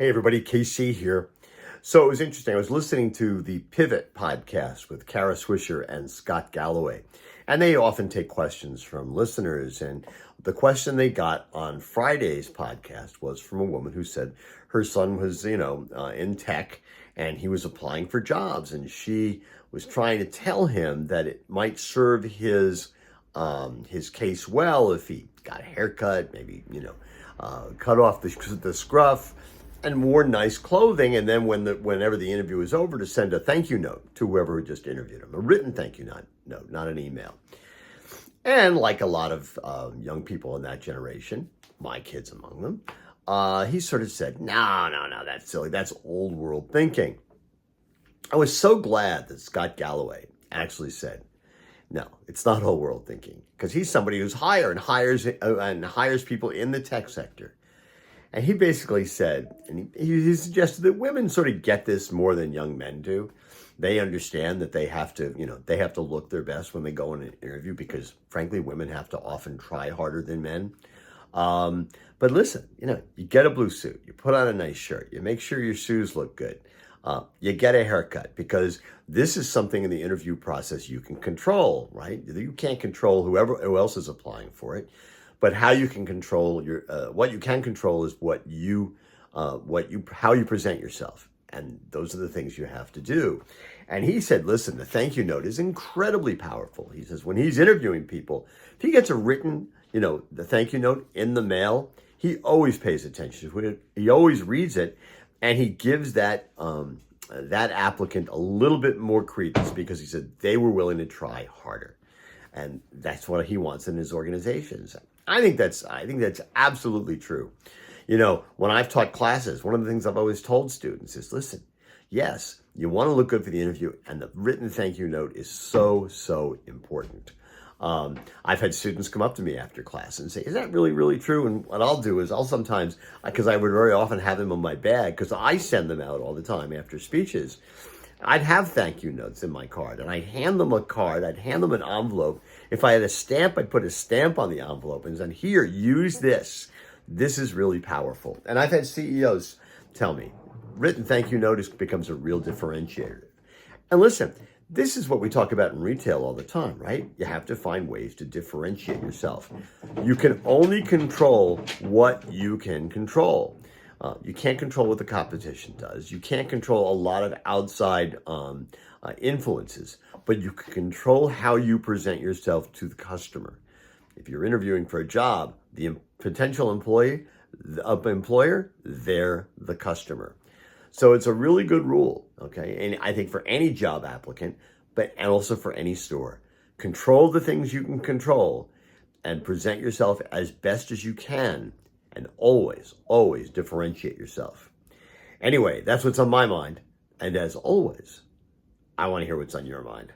Hey everybody, KC here. So it was interesting. I was listening to the Pivot podcast with Kara Swisher and Scott Galloway, and they often take questions from listeners. And the question they got on Friday's podcast was from a woman who said her son was, in tech, and he was applying for jobs, and she was trying to tell him that it might serve his case well if he got a haircut, maybe cut off the scruff, and wore nice clothing, and then whenever the interview was over, to send a thank you note to whoever had just interviewed him, a written thank you note, not an email. And like a lot of young people in that generation, my kids among them, he sort of said, no, that's silly, that's old world thinking. I was so glad that Scott Galloway actually said, no, it's not old world thinking, because he's somebody who's higher and hires people in the tech sector. And he basically said, and he suggested that women sort of get this more than young men do. They understand that they have to look their best when they go in an interview, because frankly, women have to often try harder than men. But listen, you get a blue suit, you put on a nice shirt, you make sure your shoes look good. You get a haircut, because this is something in the interview process you can control, right? You can't control who else is applying for it. But how you can control what you can control is how you present yourself. And those are the things you have to do. And he said, listen, the thank you note is incredibly powerful. He says when he's interviewing people, if he gets a written, the thank you note in the mail, he always pays attention to it. He always reads it, and he gives that applicant a little bit more credence, because he said they were willing to try harder. And that's what he wants in his organizations. I think that's absolutely true. When I've taught classes, one of the things I've always told students is, listen, yes, you want to look good for the interview, and the written thank you note is so, so important. I've had students come up to me after class and say, is that really, really true? And what I'll do is I'll sometimes, because I would very often have them in my bag, because I send them out all the time after speeches, I'd have thank you notes in my card, and I'd hand them a card, I'd hand them an envelope. If I had a stamp, I'd put a stamp on the envelope and say, here, use this. This is really powerful. And I've had CEOs tell me, written thank you note becomes a real differentiator. And listen, this is what we talk about in retail all the time, right? You have to find ways to differentiate yourself. You can only control what you can control. You can't control what the competition does. You can't control a lot of outside influences, but you can control how you present yourself to the customer. If you're interviewing for a job, the potential employer, they're the customer. So it's a really good rule, okay? And I think for any job applicant, and also for any store, control the things you can control and present yourself as best as you can. And always, always differentiate yourself. Anyway, that's what's on my mind. And as always, I want to hear what's on your mind.